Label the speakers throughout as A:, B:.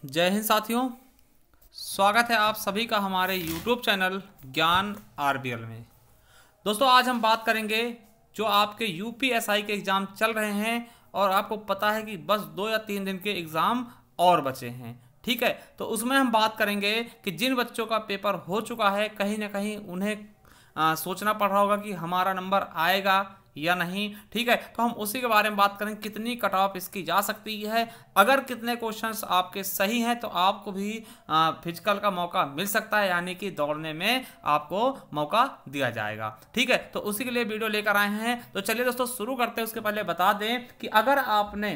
A: जय हिंद साथियों, स्वागत है आप सभी का हमारे YouTube चैनल ज्ञान आरबीएल में। दोस्तों, आज हम बात करेंगे जो आपके यूपीएसआई के एग्ज़ाम चल रहे हैं और आपको पता है कि बस 2 या 3 दिन के एग्ज़ाम और बचे हैं। ठीक है, तो उसमें हम बात करेंगे कि जिन बच्चों का पेपर हो चुका है, कहीं ना कहीं उन्हें सोचना पड़ रहा होगा कि हमारा नंबर आएगा या नहीं। ठीक है, तो हम उसी के बारे में बात करेंगे, कितनी कट ऑफ इसकी जा सकती है। अगर कितने क्वेश्चंस आपके सही हैं तो आपको भी फिजिकल का मौका मिल सकता है, यानी कि दौड़ने में आपको मौका दिया जाएगा। ठीक है, तो उसी के लिए वीडियो लेकर आए हैं। तो चलिए दोस्तों शुरू करते हैं। उसके पहले बता दें कि अगर आपने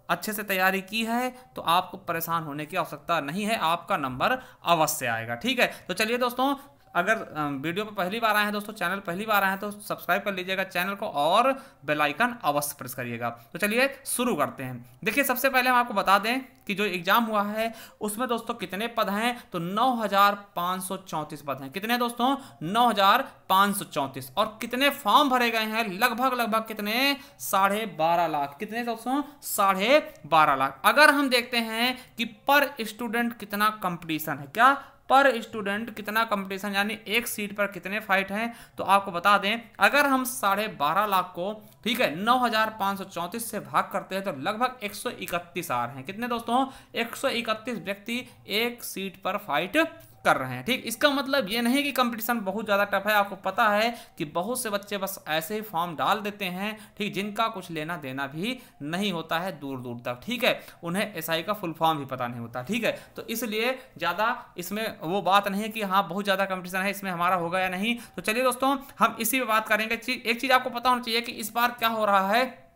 A: अच्छे से तैयारी की है तो आपको परेशान होने की आवश्यकता नहीं है, आपका नंबर अवश्य आएगा। ठीक है, तो चलिए दोस्तों, अगर वीडियो पर पहली बार आए हैं दोस्तों, चैनल पहली बार आए हैं तो सब्सक्राइब कर लीजिएगा चैनल को और बेल आइकन अवश्य प्रेस करिएगा। तो चलिए शुरू करते हैं। देखिए, सबसे पहले हम आपको बता दें कि जो एग्जाम हुआ है उसमें दोस्तों कितने पद हैं, तो 9534 पद हैं। कितने दोस्तों? 9534। और कितने फॉर्म भरे गए हैं? लगभग कितने? 12.5 लाख। कितने दोस्तों? 12.5 लाख। अगर हम देखते हैं कि पर स्टूडेंट कितना कंपटीशन है, क्या पर स्टूडेंट कितना कंपटीशन, यानी एक सीट पर कितने फाइट हैं, तो आपको बता दें अगर हम 12.5 लाख को, ठीक है, 9534 से भाग करते हैं तो लगभग 131 आ रहे हैं। कितने दोस्तों? 131 व्यक्ति एक सीट पर फाइट कर रहे हैं। ठीक, इसका मतलब ये नहीं कि कंपटीशन बहुत ज़्यादा टफ है। आपको पता है कि बहुत से बच्चे बस ऐसे ही फॉर्म डाल देते हैं, ठीक, जिनका कुछ लेना देना भी नहीं होता है दूर दूर तक। ठीक है, उन्हें एसआई का फुल फॉर्म भी पता नहीं होता। ठीक है, तो इसलिए ज़्यादा इसमें वो बात नहीं है कि हाँ बहुत ज़्यादा कंपटीशन है, इसमें हमारा होगा या नहीं। तो चलिए दोस्तों, हम इसी पे बात करेंगे। एक चीज़ आपको पता होना चाहिए कि इस बार क्या हो रहा है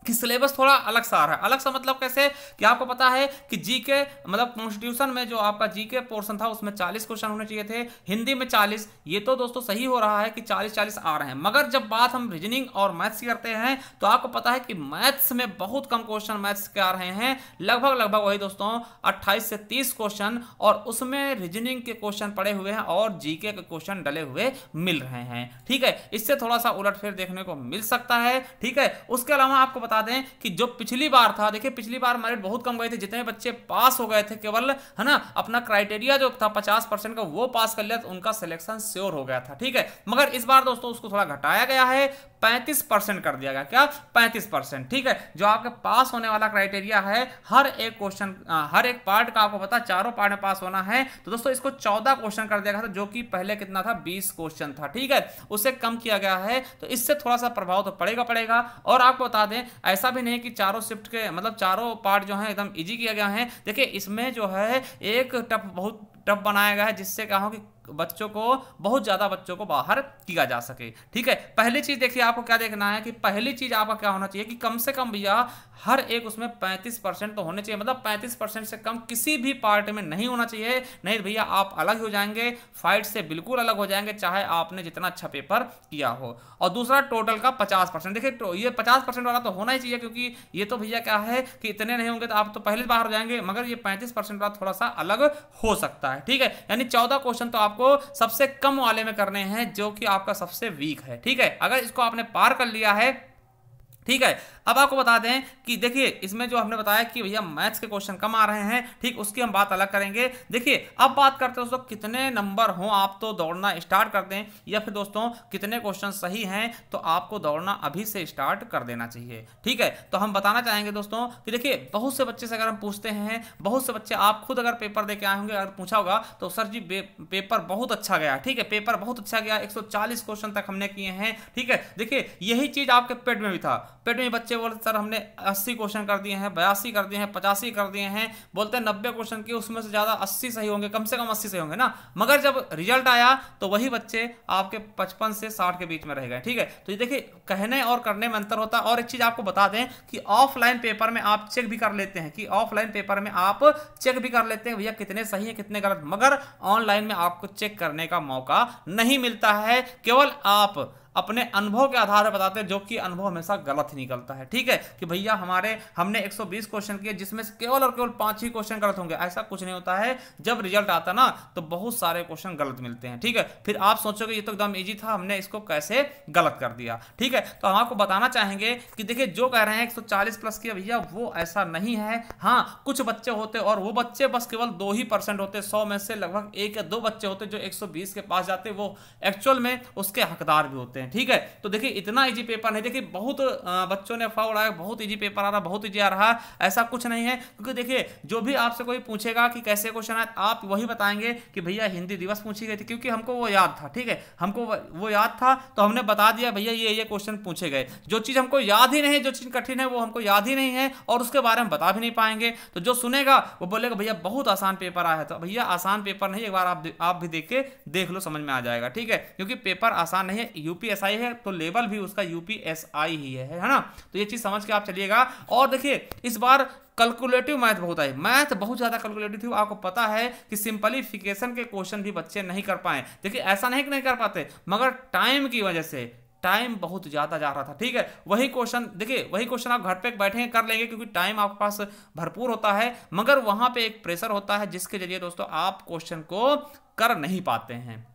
A: कि सिलेबस थोड़ा अलग सा आ रहा है। अलग सा मतलब कैसे कि आपको पता है कि जीके मतलब कॉन्स्टिट्यूशन में जो आपका जीके पोर्शन था उसमें 40 क्वेश्चन होने चाहिए थे, हिंदी में 40। ये तो दोस्तों सही हो रहा है कि 40 आ रहे हैं, मगर जब बात हम रीजनिंग और मैथ्स की करते हैं तो आपको पता है कि मैथ्स में बहुत कम क्वेश्चन मैथ्स के आ रहे हैं। लगभग वही दोस्तों 28 से 30 क्वेश्चन, और उसमें रीजनिंग के क्वेश्चन पड़े हुए हैं और जीके के क्वेश्चन डले हुए मिल रहे हैं। ठीक है, इससे थोड़ा सा उलटफेर देखने को मिल सकता है। ठीक है, उसके अलावा आपको बता दें कि जो पिछली बार था, देखिए पिछली बार मेरिट बहुत कम गए थे, जितने बच्चे पास हो गए थे केवल, है ना, अपना क्राइटेरिया जो था 50% का वो पास कर लिया तो उनका सिलेक्शन श्योर हो गया था। ठीक है, मगर इस बार दोस्तों उसको थोड़ा घटाया गया है, 35% कर दिया गया। क्या? 35%। ठीक है, जो आपके पास होने वाला क्राइटेरिया है हर एक क्वेश्चन, हर एक पार्ट का आपको पता, चारों पार्ट में पास होना है, तो दोस्तों इसको 14 क्वेश्चन कर दिया गया था, जो कि पहले कितना था? 20 क्वेश्चन था। ठीक है, उसे कम किया गया है, तो इससे थोड़ा सा प्रभाव तो पड़ेगा। और आपको बता दें ऐसा भी नहीं कि चारों शिफ्ट के मतलब चारों पार्ट जो है एकदम इजी किया गया है। देखिए, इसमें जो है एक बहुत टफ बनाया गया है, जिससे कहा कि बच्चों को, बहुत ज्यादा बच्चों को बाहर किया जा सके। ठीक है, पहली चीज देखिए, आपको क्या देखना है कि पहली चीज आपका क्या होना चाहिए कि कम से कम भैया हर एक उसमें 35% तो होने चाहिए। मतलब 35% से कम किसी भी पार्ट में नहीं होना चाहिए, नहीं तो भैया आप अलग हो जाएंगे, फाइट से बिल्कुल अलग हो जाएंगे, चाहे आपने जितना अच्छा पेपर किया हो। और दूसरा, टोटल का 50%। देखिए ये 50% वाला तो होना ही चाहिए, क्योंकि ये तो भैया क्या है कि इतने नहीं होंगे तो आप तो पहले बाहर हो जाएंगे, मगर ये 35% वाला थोड़ा सा अलग हो सकता है। ठीक है, यानी 14 क्वेश्चन तो आपको सबसे कम वाले में करने हैं, जो कि आपका सबसे वीक है। ठीक है, अगर इसको आपने पार कर लिया है, ठीक है, अब आपको बता दें कि देखिए इसमें जो हमने बताया कि भैया मैथ्स के क्वेश्चन कम आ रहे हैं, ठीक, उसकी हम बात अलग करेंगे। देखिए, अब बात करते हैं दोस्तों कितने नंबर हो आप तो दौड़ना स्टार्ट कर दें, या फिर दोस्तों कितने क्वेश्चन सही हैं तो आपको दौड़ना अभी से स्टार्ट कर देना चाहिए। ठीक है, तो हम बताना चाहेंगे दोस्तों कि देखिए बहुत से बच्चे से अगर हम पूछते हैं, बहुत से बच्चे, आप खुद अगर पेपर दे के आए होंगे, अगर पूछा होगा तो सर जी पेपर बहुत अच्छा गया। ठीक है, पेपर बहुत अच्छा गया, 140 क्वेश्चन तक हमने किए हैं। ठीक है, देखिए यही चीज आपके पेट में भी था। पेट में बच्चे बोलते सर हमने 80 क्वेश्चन कर दिए हैं, 82 कर दिए हैं, 85 कर दिए हैं, बोलते हैं 90 क्वेश्चन किए, उसमें से ज्यादा 80 सही होंगे, कम से कम 80 सही होंगे ना। मगर जब रिजल्ट आया तो वही बच्चे आपके 55 से 60 के बीच में रह गए। ठीक है, तो ये देखिए कहने और करने में अंतर होता है। और एक चीज आपको बता दें कि ऑफलाइन पेपर में आप चेक भी कर लेते हैं, कि ऑफलाइन पेपर में आप चेक भी कर लेते हैं भैया कितने सही है कितने गलत, मगर ऑनलाइन में आपको चेक करने का मौका नहीं मिलता है। केवल आप अपने अनुभव के आधार पर बताते हैं, जो कि अनुभव हमेशा गलत ही निकलता है। ठीक है, कि भैया हमने 120 क्वेश्चन किए जिसमें से केवल और केवल 5 ही क्वेश्चन गलत होंगे, ऐसा कुछ नहीं होता है। जब रिजल्ट आता ना तो बहुत सारे क्वेश्चन गलत मिलते हैं। ठीक है, फिर आप सोचोगे ये तो एकदम इजी था, हमने इसको कैसे गलत कर दिया। ठीक है, तो हम आपको बताना चाहेंगे कि देखिए जो कह रहे हैं 140 प्लस किया भैया, वो ऐसा नहीं है। हाँ, कुछ बच्चे होते और वो बच्चे बस केवल 2% होते, 100 में से लगभग 1 या 2 बच्चे होते जो 120 के पास जाते, वो एक्चुअल में उसके हकदार भी होते हैं। ठीक है, तो देखिए इतना इजी पेपर नहीं, देखिए बहुत बच्चों ने अफवाह उड़ाया बहुत इजी पेपर आ रहा, बहुत इजी आ रहा, ऐसा कुछ नहीं है। क्योंकि देखिए जो भी आपसे कोई पूछेगा कि कैसे क्वेश्चन आए, आप वही बताएंगे कि भैया हिंदी दिवस पूछी गई थी, क्योंकि हमको वो याद था। ठीक है, हमको वो याद था तो हमने बता दिया भैया ये क्वेश्चन पूछे गए। जो चीज हमको याद ही नहीं, जो चीज कठिन है वो हमको याद ही नहीं है और उसके बारे में बता भी नहीं पाएंगे, तो जो सुनेगा वो बोलेगा भैया बहुत आसान पेपर आया है। तो भैया आसान पेपर नहीं, एक बार आप भी देख लो, समझ में आ जाएगा। ठीक है, क्योंकि पेपर आसान नहीं है, यूपीएसआई है तो लेवल भी उसका यूपीएसआई ही है ना। तो ये चीज समझ के आप चलिएगा। और देखिए इस बार कैलकुलेटिव मैथ बहुत है, मैथ बहुत ज्यादा कैलकुलेटिव थी। आपको पता है कि सिंपलीफिकेशन के क्वेश्चन भी बच्चे नहीं कर पाए। देखिए ऐसा नहीं कि नहीं कर पाते, मगर टाइम की वजह से टाइम बहुत ज्यादा जा रहा था। ठीक है, वही क्वेश्चन देखिए, वही क्वेश्चन आप घर पे बैठे कर लेंगे क्योंकि टाइम आपके पास भरपूर होता है, मगर वहां पे एक प्रेशर होता है जिसके जरिए दोस्तों आप क्वेश्चन को कर नहीं पाते हैं।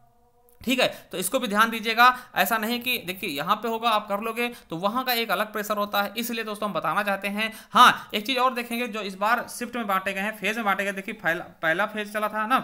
A: ठीक है, तो इसको भी ध्यान दीजिएगा। ऐसा नहीं कि देखिए यहां पे होगा आप कर लोगे, तो वहां का एक अलग प्रेशर होता है, इसलिए दोस्तों हम बताना चाहते हैं। हाँ, एक चीज और देखेंगे, जो इस बार शिफ्ट में बांटे गए हैं, फेज में बांटे गए। देखिए पहला फेज चला था ना,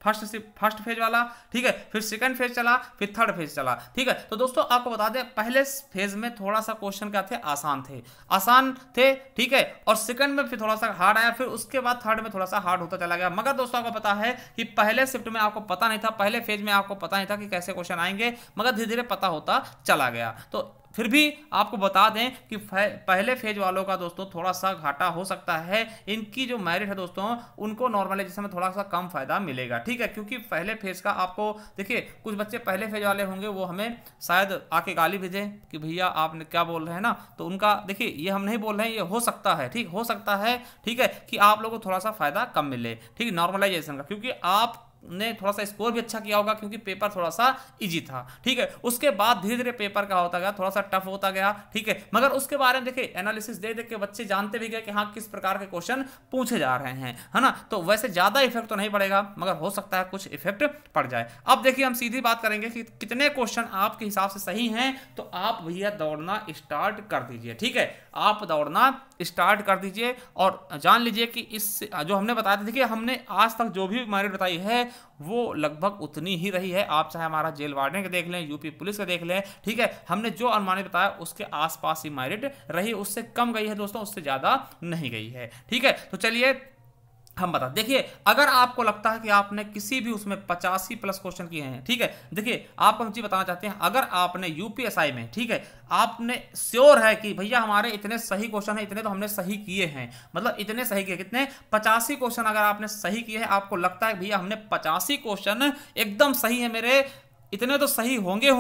A: फर्स्ट फेज वाला। ठीक है, फिर सेकंड फेज चला, फिर थर्ड फेज चला। ठीक है, तो दोस्तों आपको बता दें पहले फेज में थोड़ा सा क्वेश्चन क्या थे, आसान थे। ठीक है, और सेकंड में फिर थोड़ा सा हार्ड आया, फिर उसके बाद थर्ड में थोड़ा सा हार्ड होता चला गया। मगर दोस्तों आपको पता है कि पहले शिफ्ट में आपको पता नहीं था, पहले फेज में आपको पता नहीं था कि कैसे क्वेश्चन आएंगे, मगर धीरे धीरे पता होता चला गया। तो फिर भी आपको बता दें कि पहले फेज वालों का दोस्तों थोड़ा सा घाटा हो सकता है। इनकी जो मेरिट है दोस्तों, उनको नॉर्मलाइजेशन में थोड़ा सा कम फायदा मिलेगा। ठीक है, क्योंकि पहले फेज का आपको देखिए, कुछ बच्चे पहले फेज वाले होंगे, वो हमें शायद आके गाली भी दें कि भैया आपने क्या बोल रहे हैं ना, तो उनका देखिए ये हम नहीं बोल रहे हैं, ये हो सकता है। ठीक, हो सकता है। ठीक है, कि आप लोगों को थोड़ा सा फायदा कम मिले। ठीक, नॉर्मलाइजेशन का, क्योंकि आप ने थोड़ा सा स्कोर भी अच्छा किया होगा क्योंकि पेपर थोड़ा सा इजी था। ठीक है, उसके बाद धीरे धीरे पेपर का होता गया, थोड़ा सा टफ होता गया। ठीक है, मगर उसके बारे में देखिए एनालिसिस दे के बच्चे जानते भी गए कि हाँ किस प्रकार के क्वेश्चन पूछे जा रहे हैं, है ना। तो वैसे ज्यादा इफेक्ट तो नहीं पड़ेगा, मगर हो सकता है कुछ इफेक्ट पड़ जाए। अब देखिए हम सीधी बात करेंगे कि कितने क्वेश्चन आपके हिसाब से सही हैं, तो आप भैया दौड़ना स्टार्ट कर दीजिए। ठीक है, आप दौड़ना स्टार्ट कर दीजिए और जान लीजिए कि इस जो हमने बताया था, देखिए हमने आज तक जो भी मेरिट बताई है वो लगभग उतनी ही रही है। आप चाहे हमारा जेल वार्डन का देख लें, यूपी पुलिस का देख लें। ठीक है, हमने जो अनुमानित बताया उसके आसपास ही मेरिट रही, उससे कम गई है दोस्तों, उससे ज्यादा नहीं गई है। ठीक है, तो चलिए हम बता, देखिए अगर आपको लगता है कि आपने किसी भी उसमें 85 प्लस क्वेश्चन किए हैं, ठीक है, देखिए आपको हम चीज बताना चाहते हैं, अगर आपने यूपीएसआई में, ठीक है, आपने श्योर है कि भैया हमारे इतने सही क्वेश्चन है, इतने तो हमने सही किए हैं, मतलब इतने सही किए, कितने 85 क्वेश्चन अगर आपने सही किए हैं, आपको लगता है भैया हमने 85 क्वेश्चन एकदम सही है मेरे, इतने तो सही होंगे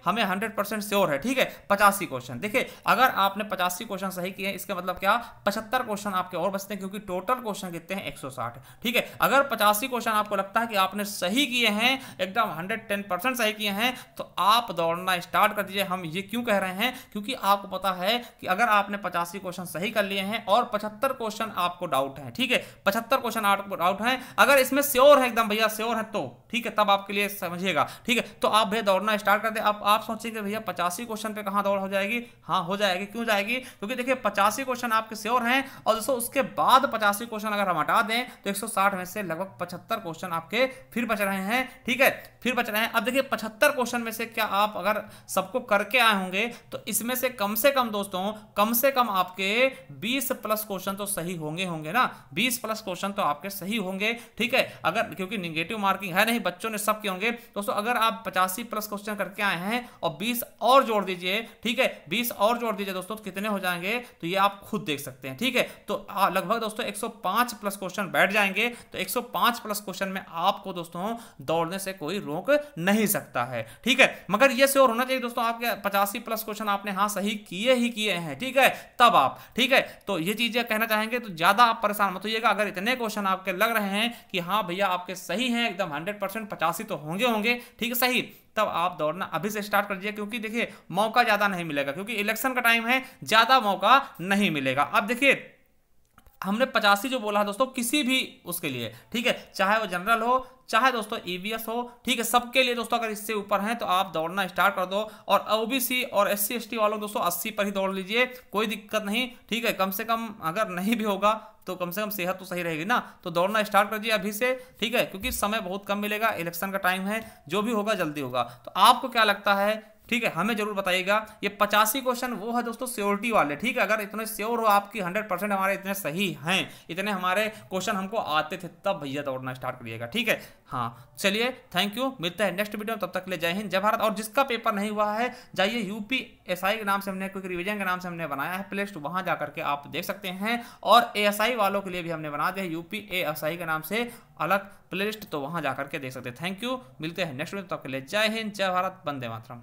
A: हमें 100% श्योर है। ठीक है, 85 क्वेश्चन, देखिए अगर आपने 85 क्वेश्चन सही किए हैं, इसका मतलब क्या, 75 क्वेश्चन आपके और बचते हैं, क्योंकि टोटल क्वेश्चन कितने हैं 160। ठीक है, अगर 85 क्वेश्चन आपको लगता है कि आपने सही किए हैं, एकदम 110% सही किए हैं, तो आप दौड़ना स्टार्ट कर दीजिए। हम ये क्यों कह रहे हैं, क्योंकि आपको पता है कि अगर आपने 85 क्वेश्चन सही कर लिए हैं और 75 क्वेश्चन आपको डाउट है, ठीक है, 75 क्वेश्चन आपको डाउट है, अगर इसमें श्योर है एकदम भैया श्योर है, तो ठीक है, तब आपके लिए समझिएगा। ठीक है, तो आप भैया दौड़ना स्टार्ट कर दे। अब आप सोचेंगे भैया 85 क्वेश्चन पे कहां दौड़ हो जाएगी, हाँ हो जाएगी। क्यों जाएगी, क्योंकि देखिए 85 क्वेश्चन आपके श्योर हैं, और दोस्तों उसके बाद 85 क्वेश्चन अगर हम हटा दें तो 160 में से लगभग 75 क्वेश्चन आपके फिर बच रहे हैं। ठीक है, फिर बच रहे हैं। अब देखिए 75 क्वेश्चन में से क्या आप अगर सबको करके आए होंगे, तो इसमें से कम दोस्तों, कम से कम आपके 20 प्लस क्वेश्चन तो सही होंगे ना, 20 प्लस क्वेश्चन तो आपके सही होंगे। ठीक है, अगर क्योंकि निगेटिव मार्किंग है नहीं, बच्चों ने सब किए होंगे दोस्तों। अगर आप 85 प्लस क्वेश्चन करके आए हैं और 20 और जोड़ दीजिए, ठीक है, 20 और जोड़ दीजिए दोस्तों, तो कितने हो जाएंगे, तो ये आप खुद देख सकते हैं। ठीक है, तो लगभग दोस्तों 105 प्लस क्वेश्चन बैठ जाएंगे। तो 105 प्लस क्वेश्चन में आपको दोस्तों दौड़ने से कोई रोक नहीं सकता है। ठीक है, मगर ये श्योर होना चाहिए दोस्तों आपके 85 प्लस क्वेश्चन आपने हाँ सही किए हैं। ठीक है, तब आप, ठीक है, तो ये चीजें कहना चाहेंगे। तो ज्यादा आप परेशान मत होइएगा, अगर इतने क्वेश्चन आपके लग रहे हैं कि हाँ भैया आपके सही हैं एकदम 100%, 85 तो होंगे, ठीक है, सही नहीं, तब आप दौड़ना अभी से स्टार्ट कर दीजिए, क्योंकि देखिए मौका ज़्यादा नहीं मिलेगा, क्योंकि इलेक्शन का टाइम है, ज़्यादा मौका नहीं मिलेगा। अब देखिए हमने 85 जो बोला है दोस्तों, किसी भी उसके लिए, ठीक है, चाहे वो जनरल हो चाहे दोस्तों ईवीएस हो, ठीक है, सबके लिए दोस्तों अगर इससे ऊपर हैं तो आप दौड़ना स्टार्ट कर दो। और ओबीसी और एससी एसटी वालों दोस्तों 80 पर ही दौड़ लीजिए, कोई दिक्कत नहीं, ठीक है। कम से कम अगर नहीं भी होगा तो कम से कम सेहत तो सही रहेगी ना, तो दौड़ना स्टार्ट कर दीजिए अभी से, ठीक है, क्योंकि समय बहुत कम मिलेगा, इलेक्शन का टाइम है, जो भी होगा जल्दी होगा। तो आपको क्या लगता है, ठीक है, हमें जरूर बताइएगा। ये 85 क्वेश्चन वो है दोस्तों श्योरिटी वाले, ठीक है, अगर इतने श्योर हो आपकी 100% हमारे इतने सही हैं, इतने हमारे क्वेश्चन हमको आते थे, तब भैया दौड़ना स्टार्ट करिएगा, ठीक है। हाँ चलिए, थैंक यू, मिलते हैं नेक्स्ट वीडियो में, तब तक के लिए जय हिंद जय भारत। और जिसका पेपर नहीं हुआ है जाइए यूपीएसआई के नाम से हमने, क्विक रिवीजन के नाम से हमने बनाया है प्ले लिस्ट, वहां जाकर के आप देख सकते हैं। और एएसआई वालों के लिए भी हमने बना दिया है यूपीएसआई के नाम से अलग प्ले लिस्ट, तो वहां जाकर के देख सकते हैं। थैंक यू, मिलते हैं नेक्स्ट वीडियो, तब तक के लिए जय हिंद जय भारत, वंदे मातरम।